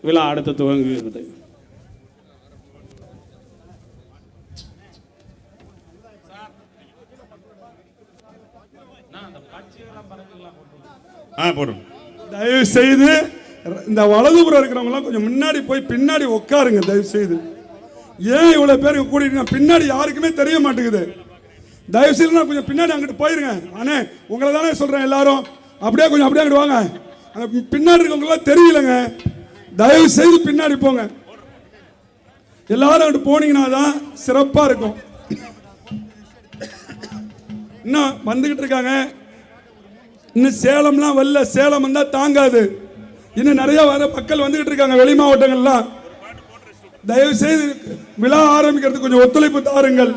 விழா அடுத்து துவங்குகிறது. தயவு செய்து இந்த வலதுபுறம் இருக்கிறவங்களாம் கொஞ்சம் முன்னாடி போய் பின்னாடி உட்காருங்க. தயவு செய்து ஏன் இவ்வளவு பேருக்கு கூட்டிட்டு பின்னாடி யாருக்குமே தெரிய மாட்டேங்குது. தயவு செய்து நான் கொஞ்சம் பின்னாடி அங்கிட்டு போயிருங்க. அண்ணே உங்களை தானே சொல்றேன், எல்லாரும் அப்படியே கொஞ்சம் அப்படியே அங்கிட்டு வாங்க. அந்த பின்னாடி இருக்கவங்களாம் தெரியலங்க. தயவு செய்து பின்னாடி போங்க. எல்லாரும் அங்கிட்டு போனீங்கன்னா தான் சிறப்பா இருக்கும். இன்னும் வந்துகிட்டு இருக்காங்க. இன்னும் சேலம்லாம் வரல. சேலம் வந்தா தாங்காது. இன்னும் நிறைய வர மக்கள் வந்துகிட்டு இருக்காங்க வெளி மாவட்டங்கள்லாம். தயவு செய்து விழா ஆரம்பிக்கிறதுக்கு கொஞ்சம் ஒத்துழைப்பு தாருங்கள்.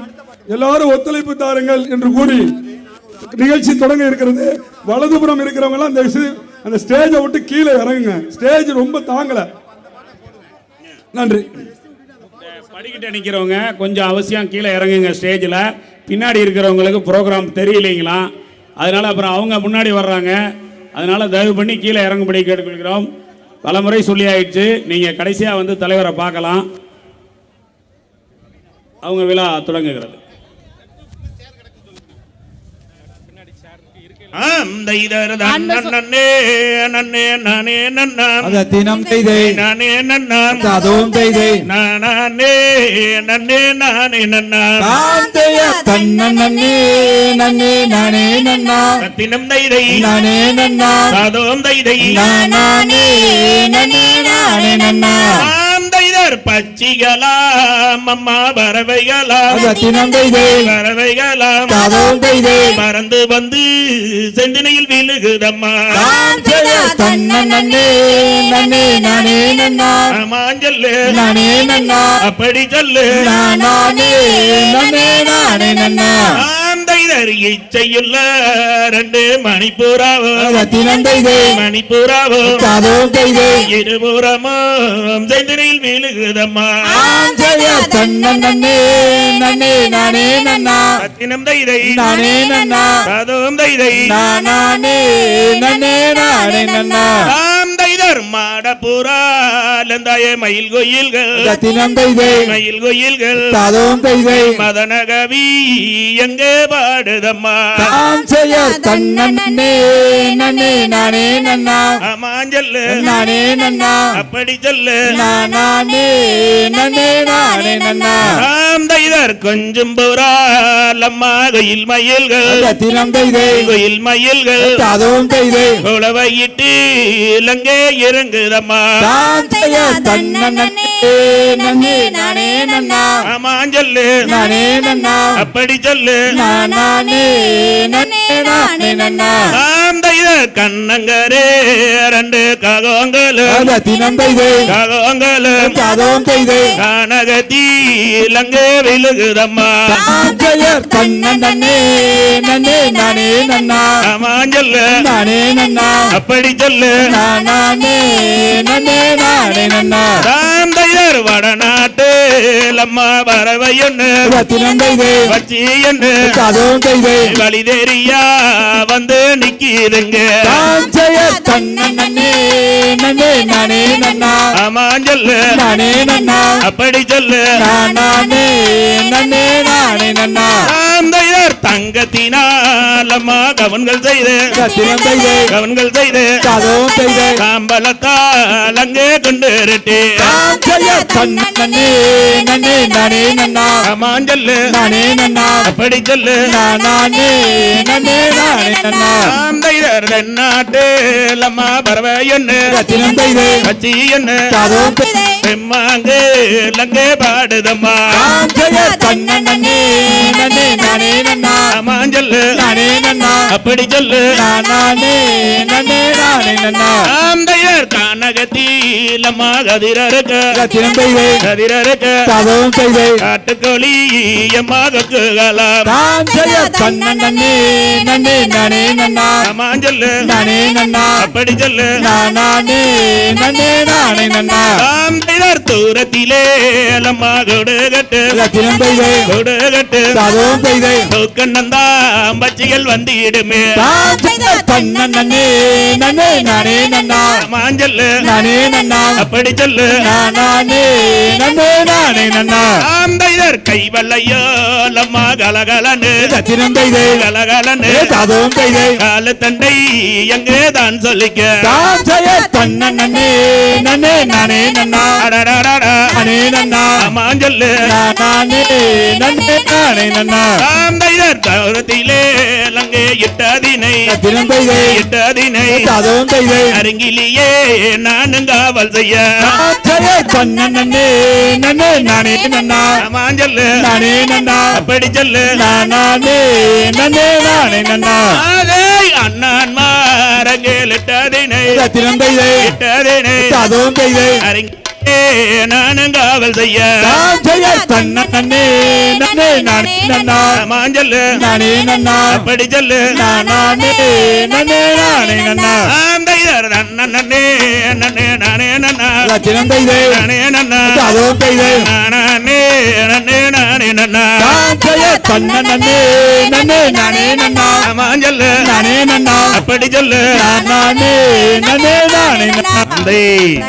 எல்லாரும் ஒத்துழைப்பு தாருங்கள் என்று கூறி நிகழ்ச்சி தொடங்க இருக்கிறது. வலதுபுறம் இருக்கிறவங்க எல்லாம் தயவு செய்து அந்த ஸ்டேஜை விட்டு கீழே இறங்குங்க. ஸ்டேஜ் ரொம்ப தாங்கல. நன்றி. படிக்கிட்ட நிற்கிறவங்க கொஞ்சம் அவசியம் கீழே இறங்குங்க. ஸ்டேஜில் பின்னாடி இருக்கிறவங்களுக்கு ப்ரோக்ராம் தெரியலைங்களா, அதனால் அப்புறம் அவங்க முன்னாடி வர்றாங்க. அதனால் தயவு பண்ணி கீழே இறங்கும்படி கேட்டுக்கொள்கிறோம். பலமுறை சொல்லி ஆயிடுச்சு. நீங்கள் கடைசியாக வந்து தலைவரை பார்க்கலாம். அவங்க விழா தொடங்குகிறது. பச்சிகளாம் அம்மா பறவைகளாம் பறவைகளாம் பறந்து வந்து செந்தினையில் விழுகுதம்மா. மாஞ்சல்லு அப்படி சொல்லு இச்சையுள்ள ரெண்டு மணிப்பூராவும் இருபுறமும் செந்தினையில் விழுகுதம்மா. பத்தினம் தைதை கதவும் தைதை மாடப்புறாலந்தாய மயில் கோயில்கள் மயில் கோயில்கள் மதனகவி எங்கே பாடுதம்மா. மாஞ்சல்லு அப்படி சொல்லு கொஞ்சம் புறாலம்மா கோயில் மயில்கள் கோயில் மயில்கள் உழவையிட்டு இலங்கை இறங்குதம்மா. மாஞ்சல்லு அப்படி சொல்லு கண்ணங்கரே ரெண்டு ககோங்கலு கனகத்தி இலங்கை விழுகுதம்மா. மாஞ்சல்லு அப்படி சொல்லு வடநாட்டு லம்மா பறவையொன்னு வச்சி என்று வழி தெரியா வந்து நிக்கிதுங்க. மாஞ்சல்லு அப்படி சொல்லு தங்கத்தினாலம்மா கவன்கள் செய்து காம்பலத்தால் அங்கே கொண்டு மாஞ்சல்லு அப்படி சொல்லு நாட்டு லம்மா பறவையொன்னு கச்சி என்ன பெம்மாங்கு லங்கே பாடுதம்மா. மாஞ்சல்லு அப்படி சொல்லு கானகத்தீலம்மா கதிரருக்க காட்டுக்கோழி எம்மா கொக்குகலாம். மாஞ்சல்லு அப்படி சொல்லு தூரத்தி தருவத்திலே லம்மா கொடுகட்டு ரத்தினம் பெய்தே கொடுகட்டு தாதோம் பெய்தே கண்ணந்தான் பச்சிகள் வந்திடுமே நன்னே நன்னே நானே நன்னா மாஞ்சல்லு நானே நன்னா அப்படி சொல்லு நானே நன்னே நானே நன்னா அந்த இதர் கைவல்லையோ லம்மா கலகலன்னு ரத்தினம் பெய்தே கலகலன்னு தாதோம் பெய்தே கால தண்டை எங்கே தான் சொல்லிக்க நன்னே நன்னே நானே நன்னா அடடடடா. நானே நன்னா மாஞ்சல்லு நானே நன்னே நானே நன்னா அந்த இதர் தருவத்திலே லங்கே இட்டதினை ரத்தினம் பெய்தே இட்டதினை தாதோம் பெய்தே அருங்கிலேயே நானும் காவல் செய்ய நன்னே நன்னே நானே நன்னா மாஞ்சல்லு நானே நன்னா அப்படி சொல்லு நானே நன்னே நானே நன்னா அண்ணான் மாறங்கேலிட்டதினை ரத்தினம் பெய்தே இட்டதினை தாதோம் பெய்தே அருங்கிலே நானும் காவல் செய்ய நன்னே நன்னே நானே நன்னா மாஞ்சல்லு நானே நன்னா அப்படி சொல்லு நானே நன்னே நானே நன்னா அந்த இதர் நன்னே நன்னே நானே நன்னா ரத்தினம் பெய்தே நானே நன்னா தாதோம் பெய்தே நானே நன்னே நானே நன்னா நன்னே நன்னே நானே நன்னா மாஞ்சல்லு நானே நன்னா அப்படி சொல்லு நானே நன்னே நானே நன்னா தந்தை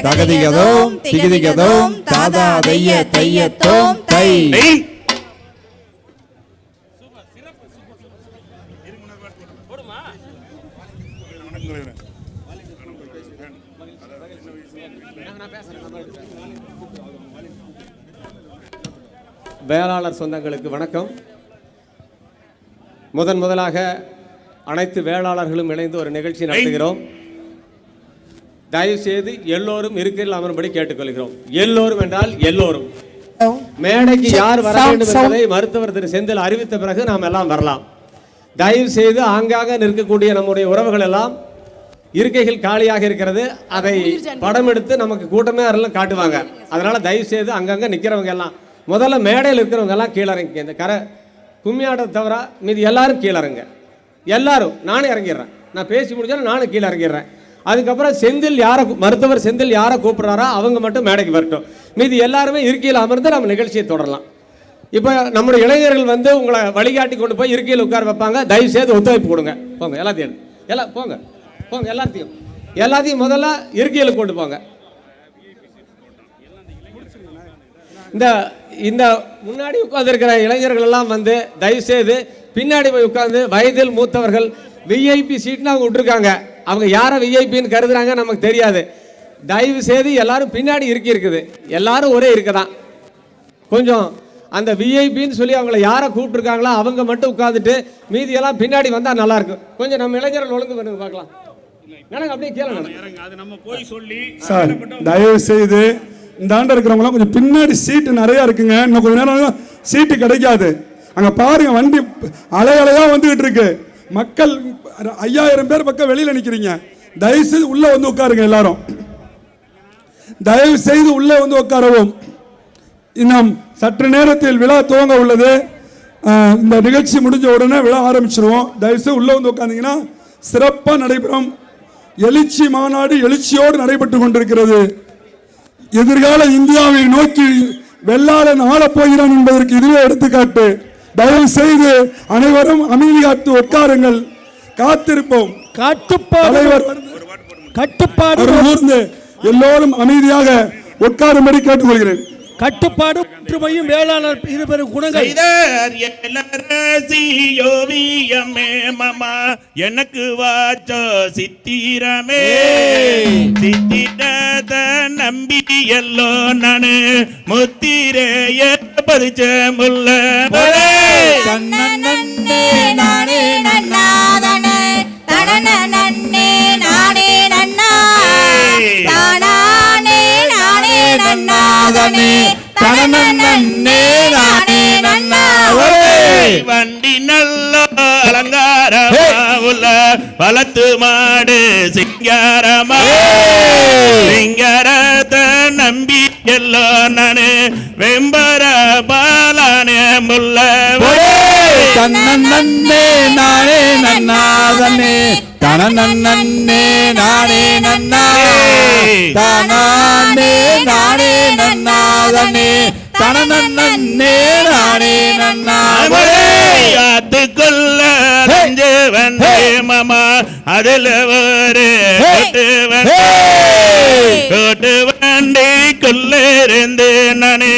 தகதிகதோம் திகதிகதோம் தாதா தைய தையத்தோம் தை ஏய், வேளாளர் சொந்தங்களுக்கு வணக்கம். முதலாக அனைத்து வேளாளர்களும் இணைந்து ஒரு நிகழ்ச்சி நடத்துகிறோம். தயவு செய்து எல்லோரும் இருக்கையில் அமரும்படி கேட்டுக்கொள்கிறோம். எல்லோரும் என்றால் எல்லோரும். மேடைக்கு யார் வர வேண்டும் என்பதை மருத்துவர் திரு செந்தில் அறிவித்த பிறகு நாம் எல்லாம் வரலாம். தயவு செய்து ஆங்காக நிற்கக்கூடிய நம்முடைய உறவுகள் எல்லாம் இருக்கைகள் காலியாக இருக்கிறது. அதை படம் எடுத்து நமக்கு கூட்டமே எல்லாம் காட்டுவாங்க. அதனால தயவு செய்து அங்கங்க நிற்கிறவங்க எல்லாம் முதல்ல மேடையில் இருக்கிறவங்க எல்லாம் கீழே இறங்க. இந்த கும்மியாட்டை தவிர மீது எல்லாரும் கீழே இறங்க. எல்லாரும் நானும் இறங்கிடுறேன். நான் பேசி முடிச்சாலும் நானும் கீழே இறங்கிடுறேன். அதுக்கப்புறம் செந்தில் யாரை மருத்துவர் செந்தில் யாரை கூப்பிட்றாரோ அவங்க மட்டும் மேடைக்கு வரட்டும். மீதி எல்லாருமே இருக்கையில் அமர்ந்து நம்ம நிகழ்ச்சியை தொடரலாம். இப்போ நம்முடைய இளைஞர்கள் வந்து உங்களை வழிகாட்டி கொண்டு போய் இருக்கையில் உட்கார வைப்பாங்க. தயவு செய்து ஒத்துழைப்பு கொடுங்க. போங்க எல்லாத்தையும் எல்லாம் போங்க போங்க எல்லாத்தையும் முதல்ல இருக்கையில் கொண்டு போங்க. இந்த முன்னாடி உட்கார்ந்திருக்கிற இளைஞர்கள் எல்லாம் வந்து தயவு செய்து பின்னாடி போய் உட்கார்ந்து வயதில் மூத்தவர்கள் விஐபி சீட்னு அவங்க விட்டுருக்காங்க. அவங்க யாரை விஐபின்னு கருதுறாங்க நமக்கு தெரியாது. தயவு செய்து எல்லாரும் பின்னாடி இருக்குது. எல்லாரும் ஒரே இருக்கதான். கொஞ்சம் அந்த விஐபின்னு சொல்லி அவங்கள யாரை கூப்பிட்டுருக்காங்களோ அவங்க மட்டும் உட்காந்துட்டு மீதியெல்லாம் பின்னாடி வந்தால் நல்லா இருக்கும். கொஞ்சம் நம்ம இளைஞர்கள் ஒழுங்கு பண்ணுங்க பார்க்கலாம். அப்படியே கேளுங்க சார். தயவு செய்து இந்த ஆண்டு இருக்கிறவங்களாம் கொஞ்சம் பின்னாடி சீட்டு நிறைய இருக்குங்க. இன்னும் கொஞ்சம் நேரம் சீட்டு கிடைக்காது. அங்க பாருங்க வண்டி அலையலையா வந்துகிட்டு இருக்கு. மக்கள் 5000 பேர் பக்கம் வெளியில நிக்கிறீங்க. தயவு செய்து உள்ள வந்து உட்காருங்க. எல்லாரும் தயவு செய்து உள்ள வந்து உட்காரவும். இன்னும் சற்று நேரத்தில் விழா துவங்க உள்ளது. இந்த நிகழ்ச்சி முடிஞ்ச உடனே விழா ஆரம்பிச்சிருவோம். தயவு செய்து உள்ள வந்து உட்கார்ந்தீங்கன்னா சிறப்பாக நடைபெறும். எழுச்சி மாநாடு எழுச்சியோடு நடைபெற்று கொண்டிருக்கிறது. எதிர்கால இந்தியாவை நோக்கி வெள்ளாளன் ஆளப் போகிறான் என்பதற்கு இதுவே எடுத்துக்காட்டு. தயவு செய்து அனைவரும் அமைதி காத்து உட்காருங்கள். காத்திருப்போம். கட்டுப்பாடு ஊர்ந்து எல்லோரும் அமைதியாக உட்காரும்படி கேட்டுக்கொள்கிறேன். கட்டுப்பாடு ஒற்றுமையும் வேளாளர் இருபெரும் குணங்கள். எனக்கு வாச்சோ சித்திரமே சித்திரத நம்பி எல்லோ நானு முத்திரைய பதிச்ச முல்ல நன்னே நானே நன்னாதனே தடன நன்னே நானே நன்னா தானானே நானே நன்னாதனே தடன நன்னே நானே நன்னா வண்டி நல்ல அலங்காரமா உள்ள வளத்து மாடு சிங்காரமா சிங்காரத்த நம்பி எல்லோ நானு வெம்பர பாலானே முல்ல தன்னே நானே நன்னாதனே தனநன்னே நானே நன்னா தானே நானே நன்னாதனே நன்னாதனே தனநன்னே நானே நன்னாதனே காத்துக்கொள்ள நெஞ்சு வந்தே மாமா அதில் ஒரு கோட்டு வண்டி கொள்ளிருந்து நானே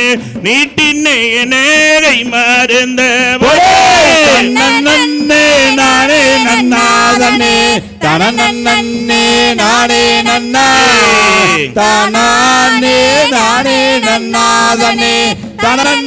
நீட்டினே நேரை மருந்த நன்னே நானே நன்னாதனே தனநன்னே நானே நன்னா தானே நானே நன்னாதனே தனநன்